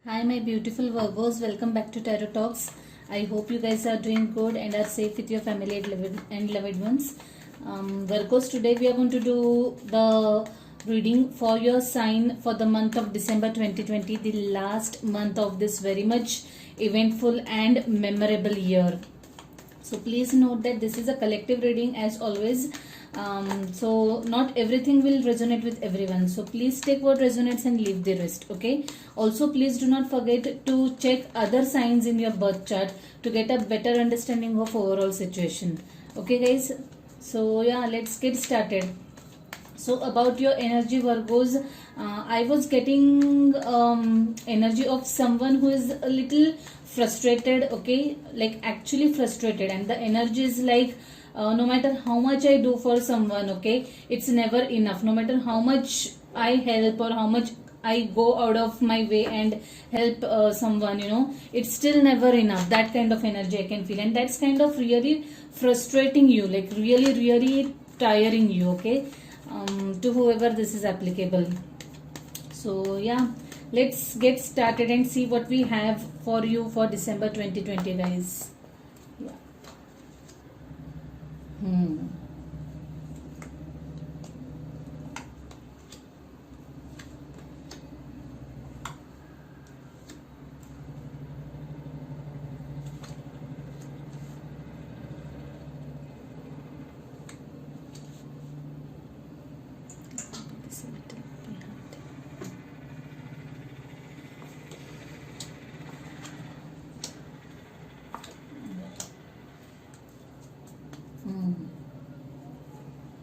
Hi, my beautiful Virgos. Welcome back to Tarot Talks. I hope you guys are doing good and are safe with your family and loved ones. Virgos, today we are going to do the reading for your sign for the month of December 2020, the last month of this very much eventful and memorable year. So please note that this is a collective reading as always. So not everything will resonate with everyone, so please take what resonates and leave the rest. Okay, also please do not forget to check other signs in your birth chart to get a better understanding of overall situation. Okay guys, so yeah, let's get started. So about your energy, Virgos, I was getting energy of someone who is a little frustrated. Okay, like actually frustrated, and the energy is like no matter how much I do for someone, okay, it's never enough. No matter how much I help or how much I go out of my way and help someone, it's still never enough. That kind of energy I can feel, and that's kind of really frustrating you, like really, really tiring you. Okay, to whoever this is applicable. So yeah, let's get started and see what we have for you for December 2020, guys. Yeah.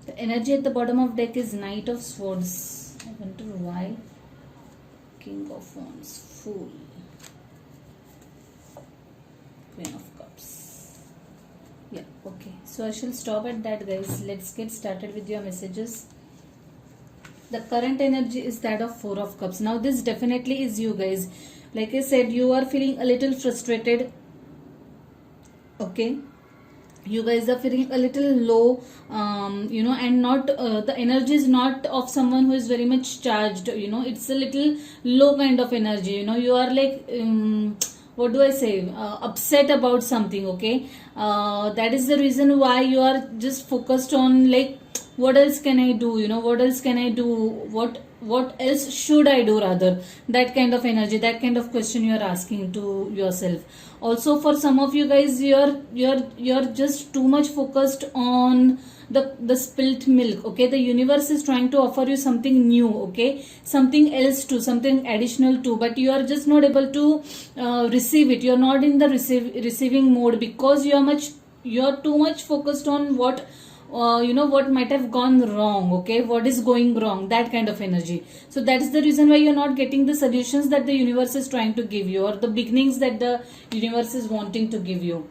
The energy at the bottom of deck is Knight of Swords. I wonder why. King of Wands, Fool, Queen of Cups. Yeah, okay. So I shall stop at that, guys. Let's get started with your messages. The current energy is that of Four of Cups. Now this definitely is you, guys. Like I said, you are feeling a little frustrated. Okay, you guys are feeling a little low, and not the energy is not of someone who is very much charged. It's a little low kind of energy. You are like what do I say, upset about something. Okay, that is the reason why you are just focused on like, what else can I do, what else can I do, what else should I do, rather. That kind of energy, that kind of question you are asking to yourself. Also for some of you guys, you're just too much focused on the spilt milk. Okay, the universe is trying to offer you something new, okay, something else too, something additional too, but you are just not able to receive it. You're not in the receiving mode because you're too much focused on what what might have gone wrong. Okay, what is going wrong, that kind of energy. So that is the reason why you're not getting the solutions that the universe is trying to give you, or the beginnings that the universe is wanting to give you.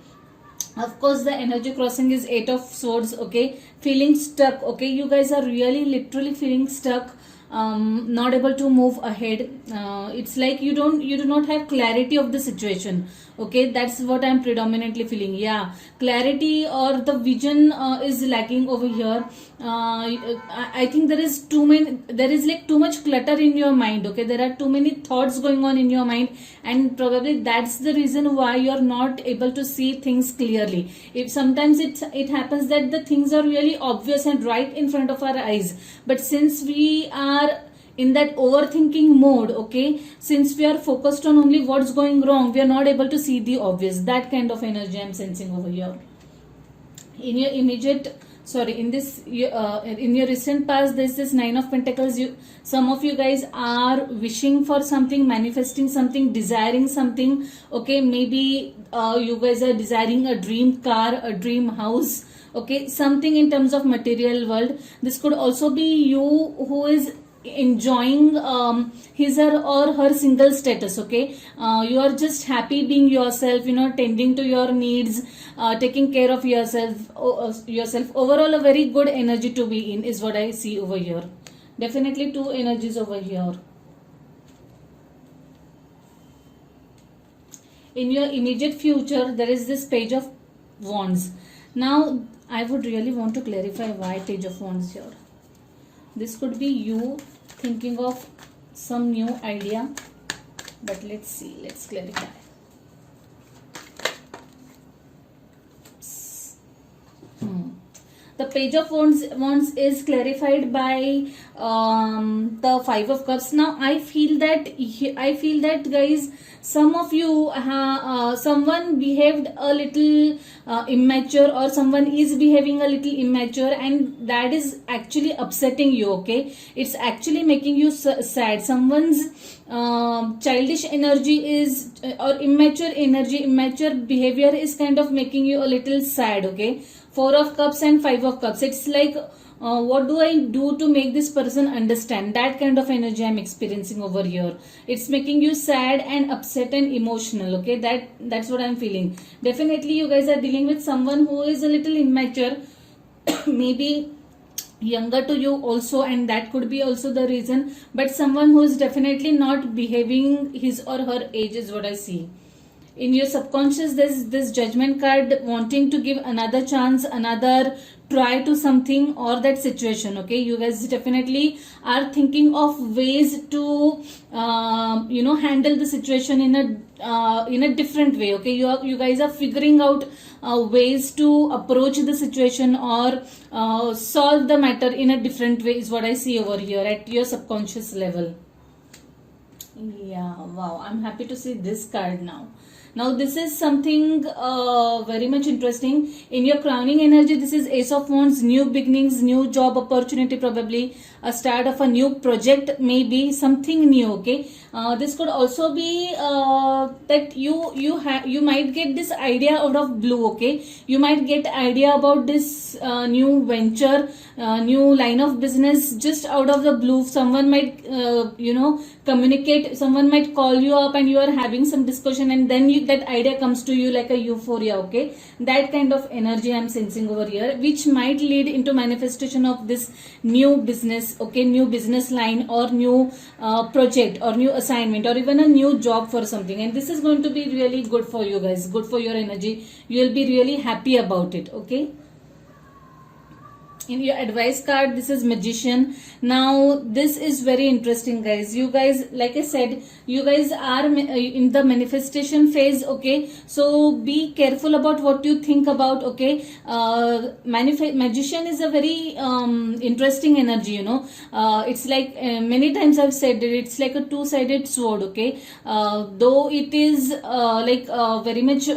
Of course, the energy crossing is Eight of Swords. Okay, feeling stuck. Okay, you guys are really literally feeling stuck, not able to move ahead. It's like you do not have clarity of the situation. Okay, that's what I'm predominantly feeling. Yeah, clarity or the vision is lacking over here. I think there is like too much clutter in your mind. Okay, there are too many thoughts going on in your mind, and probably that's the reason why you're not able to see things clearly. If sometimes it happens that the things are really obvious and right in front of our eyes, but since we are in that overthinking mode, okay, since we are focused on only what's going wrong, we are not able to see the obvious. That kind of energy I'm sensing over here. In your in your recent past, there's this Nine of Pentacles. Some of you guys are wishing for something, manifesting something, desiring something. Okay, maybe you guys are desiring a dream car, a dream house. Okay, something in terms of material world. This could also be you who is enjoying his or her single status. Okay, you are just happy being yourself, tending to your needs, taking care of yourself. Overall, a very good energy to be in is what I see over here. Definitely two energies over here. In your immediate future, there is this Page of Wands. Now I would really want to clarify why Page of Wands here. This could be you thinking of some new idea, but let's see, let's clarify. The page of wands is clarified by the 5 of cups. Now I feel that guys, some of you someone behaved a little immature, or someone is behaving a little immature, and that is actually upsetting you. Okay, it's actually making you sad. Someone's childish energy is or immature energy, immature behavior is kind of making you a little sad. Okay, 4 of cups and 5 of cups, it's like what do I do to make this person understand? That kind of energy I'm experiencing over here. It's making you sad and upset and emotional. Okay, that's what I'm feeling. Definitely you guys are dealing with someone who is a little immature, maybe younger to you also, and that could be also the reason, but someone who is definitely not behaving his or her age is what I see. In your subconscious, there's this judgment card wanting to give another chance, another try to something or that situation. Okay, you guys definitely are thinking of ways to handle the situation in a different way. Okay, you guys are figuring out ways to approach the situation or solve the matter in a different way is what I see over here at your subconscious level. Yeah, wow, I'm happy to see this card now. Now this is something very much interesting. In your crowning energy, this is Ace of Wands, new beginnings, new job opportunity, probably a start of a new project, maybe something new. Okay, this could also be that you might get this idea out of blue. Okay, you might get idea about this new venture, new line of business just out of the blue. Someone might communicate, someone might call you up and you are having some discussion, and then that idea comes to you like a euphoria. Okay, that kind of energy I'm sensing over here, which might lead into manifestation of this new business. Okay, new business line or new project or new assignment or even a new job for something, and this is going to be really good for you guys, good for your energy. You will be really happy about it. Okay, in your advice card, this is Magician. Now this is very interesting, guys. You guys, like I said, you guys are in the manifestation phase. Okay, so be careful about what you think about. Okay, Magician is a very interesting energy. It's like many times I've said it, it's like a two-sided sword. Okay, though it is very much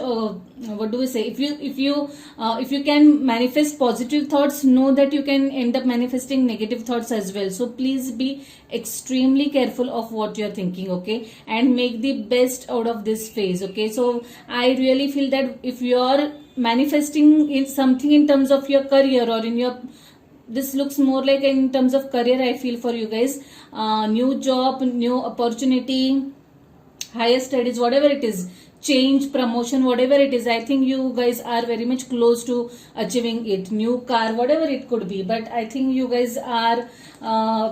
what do we say, if you can manifest positive thoughts, know that you can end up manifesting negative thoughts as well. So please be extremely careful of what you're thinking. Okay, and make the best out of this phase. Okay, so I really feel that if you're manifesting in something in terms of your career or in your, this looks more like in terms of career, I feel for you guys, new job, new opportunity, higher studies, whatever it is, change, promotion, whatever it is, I think you guys are very much close to achieving it. New car, whatever it could be, but I think you guys are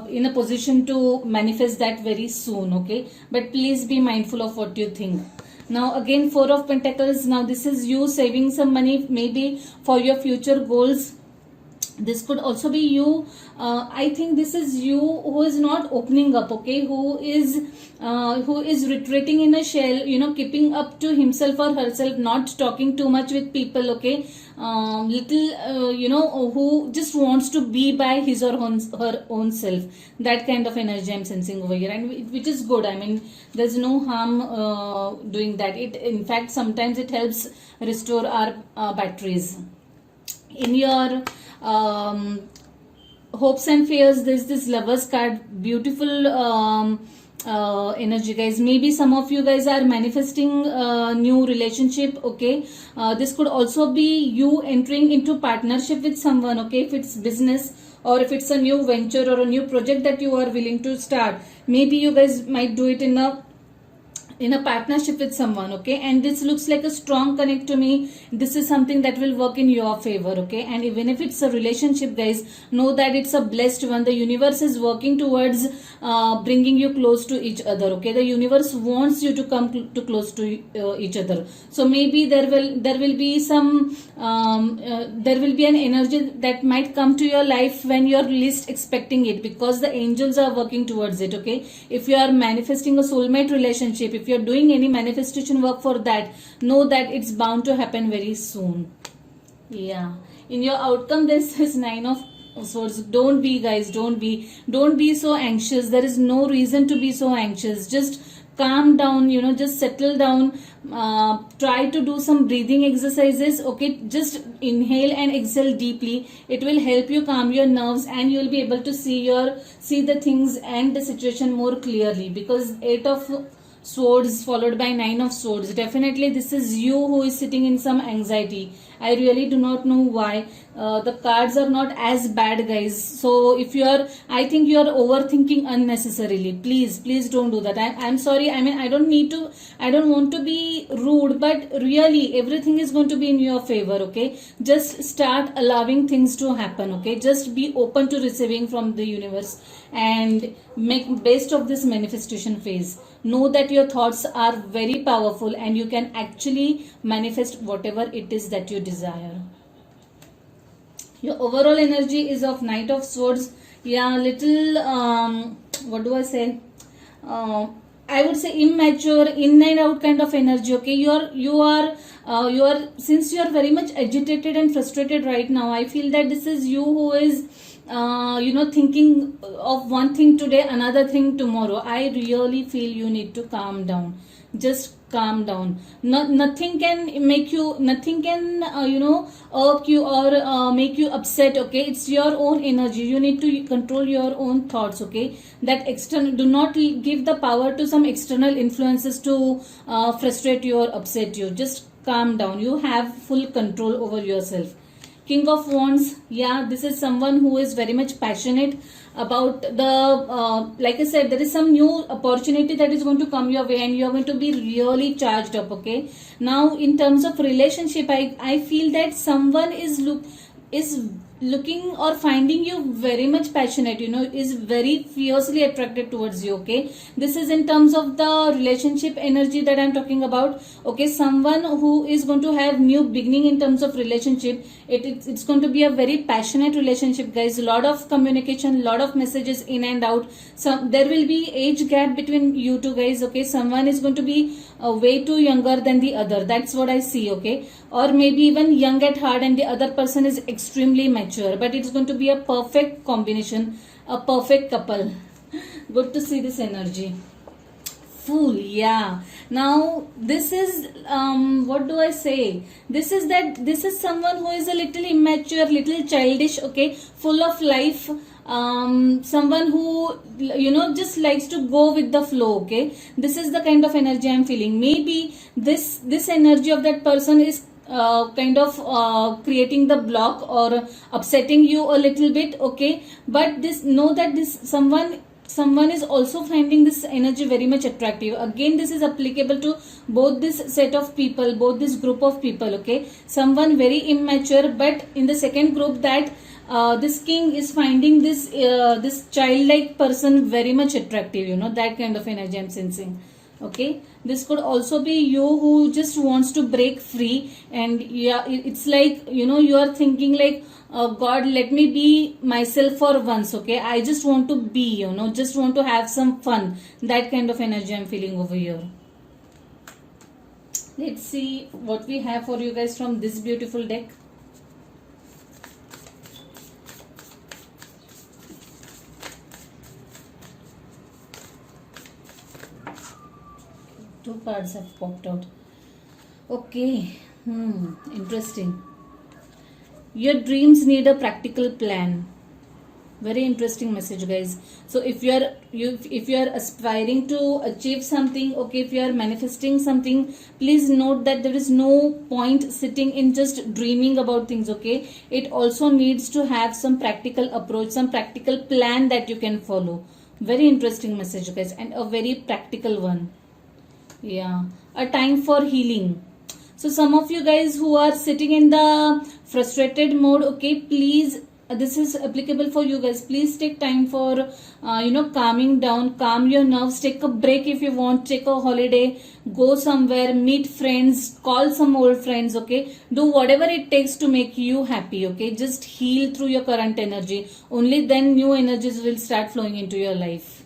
in a position to manifest that very soon. Okay, but please be mindful of what you think. Now again, 4 of Pentacles. Now this is you saving some money maybe for your future goals. This could also be you. I think this is you who is not opening up. Okay, who is retreating in a shell, keeping up to himself or herself, not talking too much with people. Okay, who just wants to be by his or her own self. That kind of energy I'm sensing over here, and which is good. I mean, there's no harm doing that. It, in fact, sometimes it helps restore our batteries. In your hopes and fears, there's this Lovers card. Beautiful energy, guys. Maybe some of you guys are manifesting new relationship. Okay, this could also be you entering into partnership with someone. Okay, if it's business or if it's a new venture or a new project that you are willing to start, maybe you guys might do it in a in a partnership with someone, okay, and this looks like a strong connect to me. This is something that will work in your favor, okay. And even if it's a relationship, guys, know that it's a blessed one. The universe is working towards bringing you close to each other, okay. The universe wants you to come to close to each other. So maybe there will be some there will be an energy that might come to your life when you're least expecting it, because the angels are working towards it, okay. If you are manifesting a soulmate relationship, if you're doing any manifestation work for that, know that it's bound to happen very soon. Yeah, in your outcome this is 9 of swords. Don't be, guys, don't be so anxious. There is no reason to be so anxious. Just calm down, just settle down. Try to do some breathing exercises, okay. Just inhale and exhale deeply. It will help you calm your nerves, and you will be able to see the things and the situation more clearly, because 8 of swords followed by 9 of swords, definitely this is you who is sitting in some anxiety. I really do not know why. The cards are not as bad, guys. So if I think you are overthinking unnecessarily. Please don't do that. I'm sorry. I mean, I don't want to be rude, but really everything is going to be in your favor, okay. Just start allowing things to happen, okay. Just be open to receiving from the universe and make best of this manifestation phase. Know that your thoughts are very powerful, and you can actually manifest whatever it is that you desire. Your overall energy is of Knight of Swords. Yeah, little what do I say? I would say immature, in and out kind of energy, okay. You are since you are very much agitated and frustrated right now, I feel that this is you who is thinking of one thing today, another thing tomorrow. I really feel you need to calm down. Just calm down. Nothing can make you, nothing can irk you or make you upset, okay. It's your own energy. You need to control your own thoughts, okay. That external, do not give the power to some external influences to frustrate you or upset you. Just calm down. You have full control over yourself. King of Wands, yeah, this is someone who is very much passionate about the, like I said, there is some new opportunity that is going to come your way, and you are going to be really charged up, okay. Now, in terms of relationship, I feel that someone is looking or finding you very much passionate, is very fiercely attracted towards you, okay. This is in terms of the relationship energy that I'm talking about, okay. Someone who is going to have new beginning in terms of relationship. It's going to be a very passionate relationship, guys. A lot of communication, lot of messages in and out. There will be age gap between you two, guys, okay. Someone is going to be way too younger than the other. That's what I see, okay. Or maybe even young at heart, and the other person is extremely mature. But it's going to be a perfect combination, a perfect couple. Good to see this energy. Fool, yeah. Now this is what do I say? This is someone who is a little immature, little childish, okay, full of life. Someone who just likes to go with the flow, okay. This is the kind of energy I'm feeling. Maybe this energy of that person is kind of creating the block or upsetting you a little bit, okay. But know that this someone is also finding this energy very much attractive. Again, this is applicable to both this set of people, both this group of people, okay. Someone very immature, but in the second group, that this king is finding this childlike person very much attractive, that kind of energy I'm sensing, okay. This could also be you who just wants to break free, and yeah, it's like you are thinking like, God, let me be myself for once, okay. I just want to be, just want to have some fun. That kind of energy I'm feeling over here. Let's see what we have for you guys from this beautiful deck. Two cards have popped out. Okay, interesting. Your dreams need a practical plan. Very interesting message, guys. So if you are aspiring to achieve something, okay, if you are manifesting something, please note that there is no point sitting in just dreaming about things, okay. It also needs to have some practical approach, some practical plan that you can follow. Very interesting message, guys, and a very practical one. Yeah, a time for healing. So some of you guys who are sitting in the frustrated mode, okay, please, this is applicable for you guys. Please take time for, calming down, calm your nerves, take a break if you want, take a holiday, go somewhere, meet friends, call some old friends, okay. Do whatever it takes to make you happy, okay. Just heal through your current energy. Only then new energies will start flowing into your life.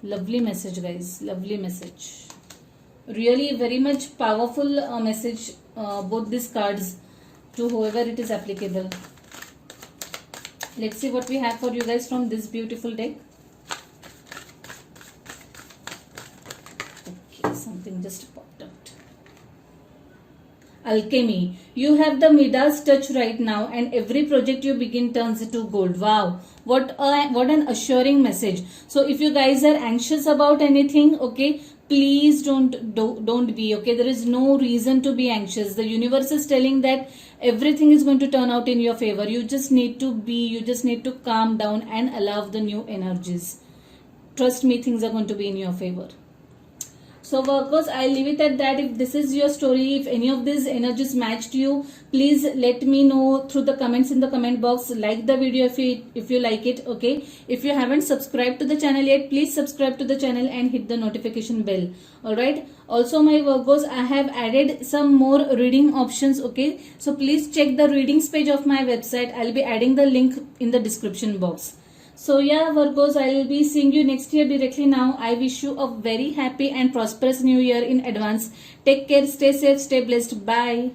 Lovely message, guys. Lovely message. Really very much powerful message, both these cards, to whoever it is applicable. Let's see what we have for you guys from this beautiful deck. Okay, something just popped out. Alchemy. You have the Midas touch right now, and every project you begin turns into gold. Wow, what an assuring message. So if you guys are anxious about anything, okay, please don't be, okay. There is no reason to be anxious. The universe is telling that everything is going to turn out in your favor. You just need to calm down and allow the new energies. Trust me, things are going to be in your favor. So Virgos, I'll leave it at that. If this is your story, if any of these energies matched you, please let me know through the comments in the comment box. Like the video if you like it, okay. If you haven't subscribed to the channel yet, please subscribe to the channel and hit the notification bell. Alright. Also my Virgos, I have added some more reading options, okay. So please check the readings page of my website. I'll be adding the link in the description box. So yeah, Virgos, I will be seeing you next year directly now. I wish you a very happy and prosperous new year in advance. Take care, stay safe, stay blessed. Bye.